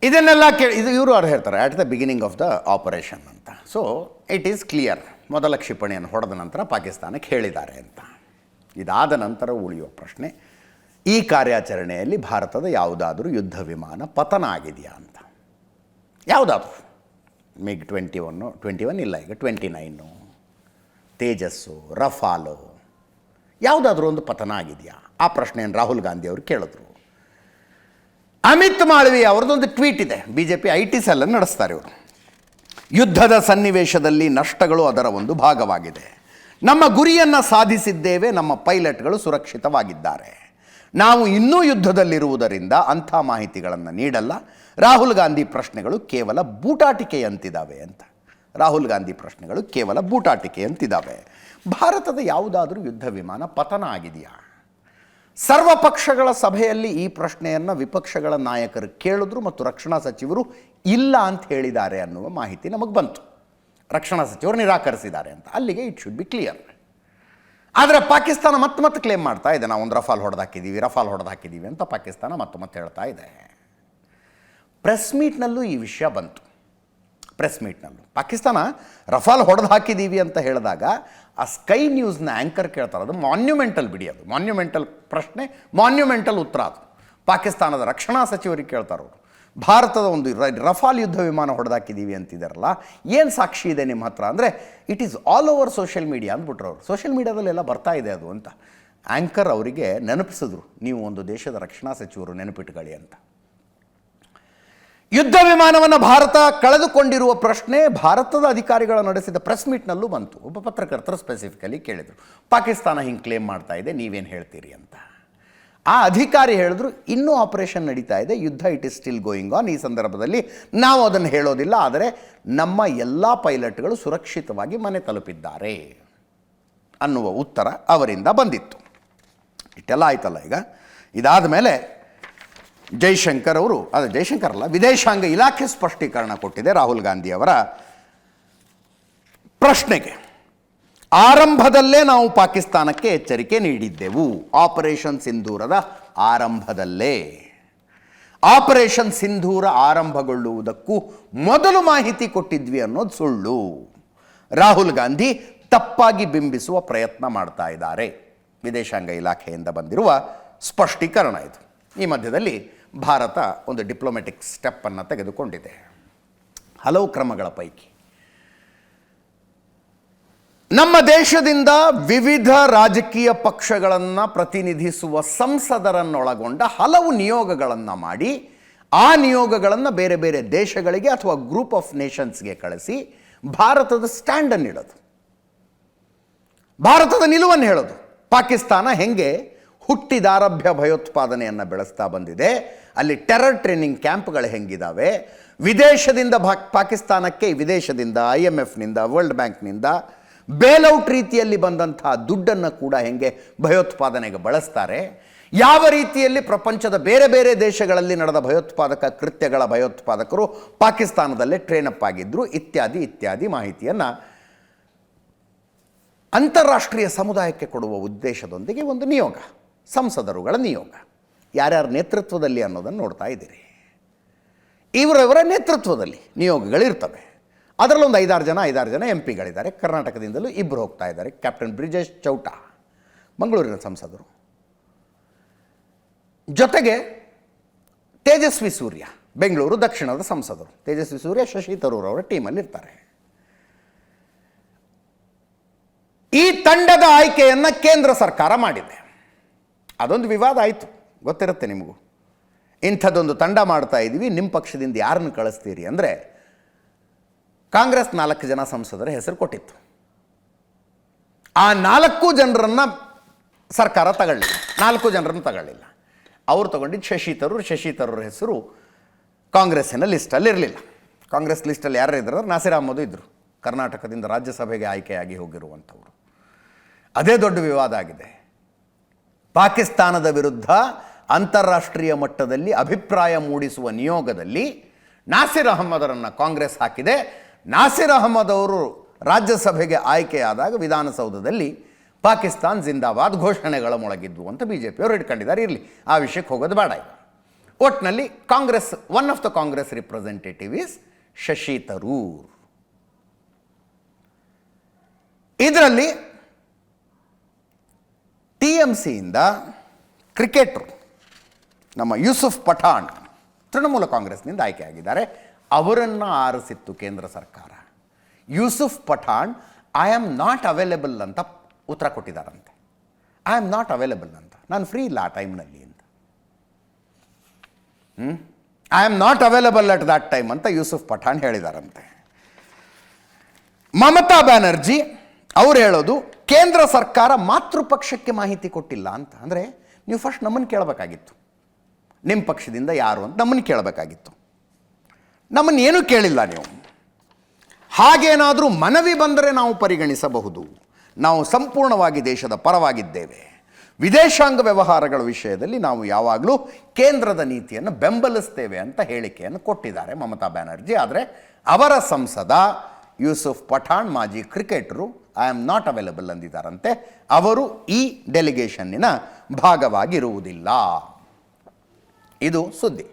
ಇದನ್ನೆಲ್ಲ ಇವರು ಅವ್ರು ಹೇಳ್ತಾರೆ at the beginning of the operation ಅಂತ. ಸೊ ಇಟ್ ಈಸ್ ಕ್ಲಿಯರ್, ಮೊದಲ ಕ್ಷಿಪಣಿಯನ್ನು ಹೊಡೆದ ನಂತರ ಪಾಕಿಸ್ತಾನಕ್ಕೆ ಹೇಳಿದ್ದಾರೆ ಅಂತ. ಇದಾದ ನಂತರ ಉಳಿಯುವ ಪ್ರಶ್ನೆ, ಈ ಕಾರ್ಯಾಚರಣೆಯಲ್ಲಿ ಭಾರತದ ಯಾವುದಾದ್ರೂ ಯುದ್ಧ ವಿಮಾನ ಪತನ ಆಗಿದೆಯಾ ಅಂತ. ಯಾವುದಾದ್ರೂ ಮಿಗ್ 21 ಇಲ್ಲ, ಈಗ 29 ತೇಜಸ್ಸು, ರಫಾಲು, ಯಾವುದಾದ್ರೂ ಒಂದು ಪತನ ಆಗಿದೆಯಾ? ಆ ಪ್ರಶ್ನೆಯನ್ನು ರಾಹುಲ್ ಗಾಂಧಿ ಅವರು ಕೇಳಿದ್ರು. ಅಮಿತ್ ಮಾಳವಿಯ ಅವ್ರದ್ದೊಂದು ಟ್ವೀಟ್ ಇದೆ, BJP IT ಸೆಲ್ಲನ್ನು ನಡೆಸ್ತಾರೆ ಇವರು. ಯುದ್ಧದ ಸನ್ನಿವೇಶದಲ್ಲಿ ನಷ್ಟಗಳು ಅದರ ಒಂದು ಭಾಗವಾಗಿದೆ. ನಮ್ಮ ಗುರಿಯನ್ನು ಸಾಧಿಸಿದ್ದೇವೆ, ನಮ್ಮ ಪೈಲಟ್ಗಳು ಸುರಕ್ಷಿತವಾಗಿದ್ದಾರೆ. ನಾವು ಇನ್ನೂ ಯುದ್ಧದಲ್ಲಿರುವುದರಿಂದ ಅಂಥ ಮಾಹಿತಿಗಳನ್ನು ನೀಡಲ್ಲ. ರಾಹುಲ್ ಗಾಂಧಿ ಪ್ರಶ್ನೆಗಳು ಕೇವಲ ಬೂಟಾಟಿಕೆಯಂತಿದ್ದಾವೆ ಅಂತ. ರಾಹುಲ್ ಗಾಂಧಿ ಪ್ರಶ್ನೆಗಳು ಕೇವಲ ಬೂಟಾಟಿಕೆಯಂತಿದ್ದಾವೆ. ಭಾರತದ ಯಾವುದಾದ್ರೂ ಯುದ್ಧ ವಿಮಾನ ಪತನ ಆಗಿದೆಯಾ? ಸರ್ವಪಕ್ಷಗಳ ಸಭೆಯಲ್ಲಿ ಈ ಪ್ರಶ್ನೆಯನ್ನು ವಿಪಕ್ಷಗಳ ನಾಯಕರು ಕೇಳಿದ್ರು ಮತ್ತು ರಕ್ಷಣಾ ಸಚಿವರು ಇಲ್ಲ ಅಂತ ಹೇಳಿದ್ದಾರೆ ಅನ್ನುವ ಮಾಹಿತಿ ನಮಗೆ ಬಂತು. ರಕ್ಷಣಾ ಸಚಿವರು ನಿರಾಕರಿಸಿದ್ದಾರೆ ಅಂತ. ಅಲ್ಲಿಗೆ ಇಟ್ ಶುಡ್ ಬಿ ಕ್ಲಿಯರ್. ಆದರೆ ಪಾಕಿಸ್ತಾನ ಮತ್ತೆ ಕ್ಲೇಮ್ ಮಾಡ್ತಾ ಇದೆ, ನಾವು ಒಂದು ರಫಾಲ್ ಹೊಡೆದಾಕಿದ್ದೀವಿ ಅಂತ ಪಾಕಿಸ್ತಾನ ಮತ್ತೆ ಹೇಳ್ತಾ ಇದೆ. ಪ್ರೆಸ್ ಮೀಟ್ನಲ್ಲೂ ಈ ವಿಷಯ ಬಂತು. ಪ್ರೆಸ್ ಮೀಟ್ನಲ್ಲೂ ಪಾಕಿಸ್ತಾನ ರಫಾಲ್ ಹೊಡೆದು ಹಾಕಿದ್ದೀವಿ ಅಂತ ಹೇಳಿದಾಗ ಆ ಸ್ಕೈ ನ್ಯೂಸ್ನ ಆ್ಯಂಕರ್ ಕೇಳ್ತಾರೆ, ಅದು ಮಾನ್ಯುಮೆಂಟಲ್ ಬಿಡಿ, ಅದು ಮಾನ್ಯುಮೆಂಟಲ್ ಪ್ರಶ್ನೆ, ಮಾನ್ಯುಮೆಂಟಲ್ ಉತ್ತರ. ಅದು ಪಾಕಿಸ್ತಾನದ ರಕ್ಷಣಾ ಸಚಿವರಿಗೆ ಕೇಳ್ತಾರೆ ಅವರು, ಭಾರತದ ಒಂದು ರಫಾಲ್ ಯುದ್ಧ ವಿಮಾನ ಹೊಡೆದಾಕಿದ್ದೀವಿ ಅಂತಿದ್ದಾರಲ್ಲ, ಏನು ಸಾಕ್ಷಿ ಇದೆ ನಿಮ್ಮ ಹತ್ರ ಅಂದರೆ, it is all over social media ಅಂದ್ಬಿಟ್ರು ಅವರು. ಸೋಷಿಯಲ್ ಮೀಡಿಯಾದಲ್ಲೆಲ್ಲ ಬರ್ತಾ ಇದೆ ಅದು ಅಂತ ಆ್ಯಂಕರ್ ಅವರಿಗೆ ನೆನಪಿಸಿದ್ರು, ನೀವು ಒಂದು ದೇಶದ ರಕ್ಷಣಾ ಸಚಿವರು ನೆನಪಿಟ್ಕೊಳ್ಳಿ ಅಂತ. ಯುದ್ಧ ವಿಮಾನವನ್ನು ಭಾರತ ಕಳೆದುಕೊಂಡಿರುವ ಪ್ರಶ್ನೆ ಭಾರತದ ಅಧಿಕಾರಿಗಳು ನಡೆಸಿದ ಪ್ರೆಸ್ ಮೀಟ್ನಲ್ಲೂ ಬಂತು. ಒಬ್ಬ ಪತ್ರಕರ್ತರು ಸ್ಪೆಸಿಫಿಕಲಿ ಕೇಳಿದರು, ಪಾಕಿಸ್ತಾನ ಹಿಂಗೆ ಕ್ಲೇಮ್ ಮಾಡ್ತಾ ಇದೆ, ನೀವೇನು ಹೇಳ್ತೀರಿ ಅಂತ. ಆ ಅಧಿಕಾರಿ ಹೇಳಿದ್ರು, ಇನ್ನೂ ಆಪರೇಷನ್ ನಡೀತಾ ಇದೆ, ಯುದ್ಧ it is still going on. ಈ ಸಂದರ್ಭದಲ್ಲಿ ನಾವು ಅದನ್ನು ಹೇಳೋದಿಲ್ಲ, ಆದರೆ ನಮ್ಮ ಎಲ್ಲ ಪೈಲಟ್ಗಳು ಸುರಕ್ಷಿತವಾಗಿ ಮನೆ ತಲುಪಿದ್ದಾರೆ ಅನ್ನುವ ಉತ್ತರ ಅವರಿಂದ ಬಂದಿತ್ತು. ಇಷ್ಟೆಲ್ಲ ಆಯ್ತಲ್ಲ. ಈಗ ಇದಾದ ಮೇಲೆ ಜೈಶಂಕರ್ ಅವರು, ಜೈಶಂಕರ್ ಅಲ್ಲ, ವಿದೇಶಾಂಗ ಇಲಾಖೆ ಸ್ಪಷ್ಟೀಕರಣ ಕೊಟ್ಟಿದೆ ರಾಹುಲ್ ಗಾಂಧಿ ಅವರ ಪ್ರಶ್ನೆಗೆ. ಆರಂಭದಲ್ಲೇ ನಾವು ಪಾಕಿಸ್ತಾನಕ್ಕೆ ಎಚ್ಚರಿಕೆ ನೀಡಿದ್ದೆವು, ಆಪರೇಷನ್ ಸಿಂಧೂರದ ಆರಂಭದಲ್ಲೇ. ಆಪರೇಷನ್ ಸಿಂಧೂರ ಆರಂಭಗೊಳ್ಳುವುದಕ್ಕೂ ಮೊದಲು ಮಾಹಿತಿ ಕೊಟ್ಟಿದ್ವಿ ಅನ್ನೋದು ಸುಳ್ಳು. ರಾಹುಲ್ ಗಾಂಧಿ ತಪ್ಪಾಗಿ ಬಿಂಬಿಸುವ ಪ್ರಯತ್ನ ಮಾಡ್ತಾ ಇದ್ದಾರೆ. ವಿದೇಶಾಂಗ ಇಲಾಖೆಯಿಂದ ಬಂದಿರುವ ಸ್ಪಷ್ಟೀಕರಣ ಇದು. ಈ ಮಧ್ಯದಲ್ಲಿ ಭಾರತ ಒಂದು ಡಿಪ್ಲೊಮ್ಯಾಟಿಕ್ ಸ್ಟೆಪ್ಪನ್ನು ತೆಗೆದುಕೊಂಡಿದೆ. ಹಲವು ಕ್ರಮಗಳ ಪೈಕಿ ನಮ್ಮ ದೇಶದಿಂದ ವಿವಿಧ ರಾಜಕೀಯ ಪಕ್ಷಗಳನ್ನು ಪ್ರತಿನಿಧಿಸುವ ಸಂಸದರನ್ನೊಳಗೊಂಡ ಹಲವು ನಿಯೋಗಗಳನ್ನು ಮಾಡಿ, ಆ ನಿಯೋಗಗಳನ್ನು ಬೇರೆ ಬೇರೆ ದೇಶಗಳಿಗೆ ಅಥವಾ ಗ್ರೂಪ್ ಆಫ್ ನೇಷನ್ಸ್ಗೆ ಕಳಿಸಿ ಭಾರತದ ಸ್ಟ್ಯಾಂಡನ್ನು ಇಡೋದು, ಭಾರತದ ನಿಲುವನ್ನು ಹೇಳೋದು. ಪಾಕಿಸ್ತಾನ ಹೆಂಗೆ ಹುಟ್ಟಿದಾರಭ್ಯ ಭಯೋತ್ಪಾದನೆಯನ್ನು ಬೆಳೆಸ್ತಾ ಬಂದಿದೆ, ಅಲ್ಲಿ ಟೆರರ್ ಟ್ರೈನಿಂಗ್ ಕ್ಯಾಂಪ್ಗಳು ಹೆಂಗಿದ್ದಾವೆ, ವಿದೇಶದಿಂದ ಪಾಕಿಸ್ತಾನಕ್ಕೆ ವಿದೇಶದಿಂದ IMFನಿಂದ ವರ್ಲ್ಡ್ ಬ್ಯಾಂಕ್ನಿಂದ ಬೇಲೌಟ್ ರೀತಿಯಲ್ಲಿ ಬಂದಂಥ ದುಡ್ಡನ್ನು ಕೂಡ ಹೆಂಗೆ ಭಯೋತ್ಪಾದನೆಗೆ ಬಳಸ್ತಾರೆ, ಯಾವ ರೀತಿಯಲ್ಲಿ ಪ್ರಪಂಚದ ಬೇರೆ ಬೇರೆ ದೇಶಗಳಲ್ಲಿ ನಡೆದ ಭಯೋತ್ಪಾದಕ ಕೃತ್ಯಗಳ ಭಯೋತ್ಪಾದಕರು ಪಾಕಿಸ್ತಾನದಲ್ಲೇ ಟ್ರೈನಪ್ ಆಗಿದ್ದರು, ಇತ್ಯಾದಿ ಮಾಹಿತಿಯನ್ನು ಅಂತಾರಾಷ್ಟ್ರೀಯ ಸಮುದಾಯಕ್ಕೆ ಕೊಡುವ ಉದ್ದೇಶದೊಂದಿಗೆ ಒಂದು ನಿಯೋಗ, ಸಂಸದರುಗಳ ನಿಯೋಗ, ಯಾರ್ಯಾರ ನೇತೃತ್ವದಲ್ಲಿ ಅನ್ನೋದನ್ನು ನೋಡ್ತಾ ಇದ್ದೀರಿ. ಇವರವರ ನೇತೃತ್ವದಲ್ಲಿ ನಿಯೋಗಗಳಿರ್ತವೆ. ಅದರಲ್ಲೊಂದು 5-6 ಜನ MP ಗಳಿದ್ದಾರೆ. ಕರ್ನಾಟಕದಿಂದಲೂ 2 ಹೋಗ್ತಾ ಇದ್ದಾರೆ. ಕ್ಯಾಪ್ಟನ್ ಬ್ರಿಜೇಶ್ ಚೌಟಾ ಮಂಗಳೂರಿನ ಸಂಸದರು, ಜೊತೆಗೆ ತೇಜಸ್ವಿ ಸೂರ್ಯ ಬೆಂಗಳೂರು ದಕ್ಷಿಣದ ಸಂಸದರು. ತೇಜಸ್ವಿ ಸೂರ್ಯ ಶಶಿ ತರೂರ್ ಅವರ ಟೀಮಲ್ಲಿ ಇರ್ತಾರೆ. ಈ ತಂಡದ ಆಯ್ಕೆಯನ್ನು ಕೇಂದ್ರ ಸರ್ಕಾರ ಮಾಡಿದೆ. ಅದೊಂದು ವಿವಾದ ಆಯಿತು, ಗೊತ್ತಿರುತ್ತೆ ನಿಮಗೂ. ಇಂಥದ್ದೊಂದು ತಂಡ ಮಾಡ್ತಾ ಇದ್ದೀವಿ, ನಿಮ್ಮ ಪಕ್ಷದಿಂದ ಯಾರನ್ನು ಕಳಿಸ್ತೀರಿ ಅಂದರೆ ಕಾಂಗ್ರೆಸ್ 4 ಜನ ಸಂಸದರ ಹೆಸರು ಕೊಟ್ಟಿತ್ತು. ಆ 4 ಜನರನ್ನು ಸರ್ಕಾರ ತಗೊಳ್ಳಿಲ್ಲ, 4 ಜನರನ್ನು ತಗೊಳ್ಳಿಲ್ಲ. ಅವರು ತಗೊಂಡಿದ್ದು ಶಶಿ ತರೂರ್ ಹೆಸರು ಕಾಂಗ್ರೆಸ್ಸಿನ ಲಿಸ್ಟಲ್ಲಿ ಇರಲಿಲ್ಲ. ಕಾಂಗ್ರೆಸ್ ಲಿಸ್ಟಲ್ಲಿ ಯಾರು ಇದ್ದರು? ನಾಸಿರ್ ಅಹಮದ್ ಇದ್ದರು, ಕರ್ನಾಟಕದಿಂದ ರಾಜ್ಯಸಭೆಗೆ ಆಯ್ಕೆಯಾಗಿ ಹೋಗಿರುವಂಥವರು. ಅದೇ ದೊಡ್ಡ ವಿವಾದ ಆಗಿದೆ. ಪಾಕಿಸ್ತಾನದ ವಿರುದ್ಧ ಅಂತಾರಾಷ್ಟ್ರೀಯ ಮಟ್ಟದಲ್ಲಿ ಅಭಿಪ್ರಾಯ ಮೂಡಿಸುವ ನಿಯೋಗದಲ್ಲಿ ನಾಸಿರ್ ಅಹಮದರನ್ನು ಕಾಂಗ್ರೆಸ್ ಹಾಕಿದೆ. ನಾಸಿರ್ ಅಹಮದ್ ಅವರು ರಾಜ್ಯಸಭೆಗೆ ಆಯ್ಕೆಯಾದಾಗ ವಿಧಾನಸೌಧದಲ್ಲಿ ಪಾಕಿಸ್ತಾನ್ ಜಿಂದಾಬಾದ್ ಘೋಷಣೆಗಳ ಮೊಳಗಿದ್ವು ಅಂತ BJP ಅವರು ಇಟ್ಕೊಂಡಿದ್ದಾರೆ. ಇರಲಿ, ಆ ವಿಷಯಕ್ಕೆ ಹೋಗೋದು ಬೇಡ. ಒಟ್ಟಿನಲ್ಲಿ Congress, one of the Congress representative is Shashi Tharoor. ಇದರಲ್ಲಿ TMCಯಿಂದ ಕ್ರಿಕೆಟ್ರು ನಮ್ಮ ಯೂಸುಫ್ ಪಠಾಣ್ ತೃಣಮೂಲ ಕಾಂಗ್ರೆಸ್ನಿಂದ ಆಯ್ಕೆಯಾಗಿದ್ದಾರೆ. ಅವರನ್ನು ಆರಿಸಿತ್ತು ಕೇಂದ್ರ ಸರ್ಕಾರ. Yusuf Pathan I am not available ಅಂತ ಉತ್ತರ ಕೊಟ್ಟಿದ್ದಾರಂತೆ. ಐ ಆಮ್ ನಾಟ್ ಅವೈಲೇಬಲ್ ಅಂತ, ನಾನು ಫ್ರೀ ಇಲ್ಲ ಆ ಟೈಮ್ನಲ್ಲಿ ಅಂತ. I am not available at that time ಅಂತ ಯೂಸುಫ್ ಪಠಾಣ್ ಹೇಳಿದಾರಂತೆ. ಮಮತಾ ಬ್ಯಾನರ್ಜಿ ಅವ್ರು ಹೇಳೋದು ಕೇಂದ್ರ ಸರ್ಕಾರ ಮಾತೃಪಕ್ಷಕ್ಕೆ ಮಾಹಿತಿ ಕೊಟ್ಟಿಲ್ಲ ಅಂತ. ಅಂದರೆ ನೀವು ಫಸ್ಟ್ ನಮ್ಮನ್ನು ಕೇಳಬೇಕಾಗಿತ್ತು, ನಿಮ್ಮ ಪಕ್ಷದಿಂದ ಯಾರು ಅಂತ ನಮ್ಮನ್ನು ಕೇಳಬೇಕಾಗಿತ್ತು. ನಮ್ಮನ್ನು ಏನೂ ಕೇಳಿಲ್ಲ ನೀವು. ಹಾಗೇನಾದರೂ ಮನವಿ ಬಂದರೆ ನಾವು ಪರಿಗಣಿಸಬಹುದು. ನಾವು ಸಂಪೂರ್ಣವಾಗಿ ದೇಶದ ಪರವಾಗಿದ್ದೇವೆ. ವಿದೇಶಾಂಗ ವ್ಯವಹಾರಗಳ ವಿಷಯದಲ್ಲಿ ನಾವು ಯಾವಾಗಲೂ ಕೇಂದ್ರದ ನೀತಿಯನ್ನು ಬೆಂಬಲಿಸ್ತೇವೆ ಅಂತ ಹೇಳಿಕೆಯನ್ನು ಕೊಟ್ಟಿದ್ದಾರೆ ಮಮತಾ ಬ್ಯಾನರ್ಜಿ. ಆದರೆ ಅವರ ಸಂಸದ ಯೂಸುಫ್ ಪಠಾಣ್, ಮಾಜಿ ಕ್ರಿಕೆಟರು, ಐ ಆಮ್ ನಾಟ್ ಅವೈಲೇಬಲ್ ಅಂದಿದ್ದಾರಂತೆ. ಅವರು ಈ ಡೆಲಿಗೇಷನ್ನಿನ ಭಾಗವಾಗಿರುವುದಿಲ್ಲ. ಇದು ಸುದ್ದಿ.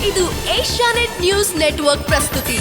ಇದು ಏಷ್ಯಾನೆಟ್ ನ್ಯೂಸ್ ನೆಟ್ವರ್ಕ್ ಪ್ರಸ್ತುತಿ.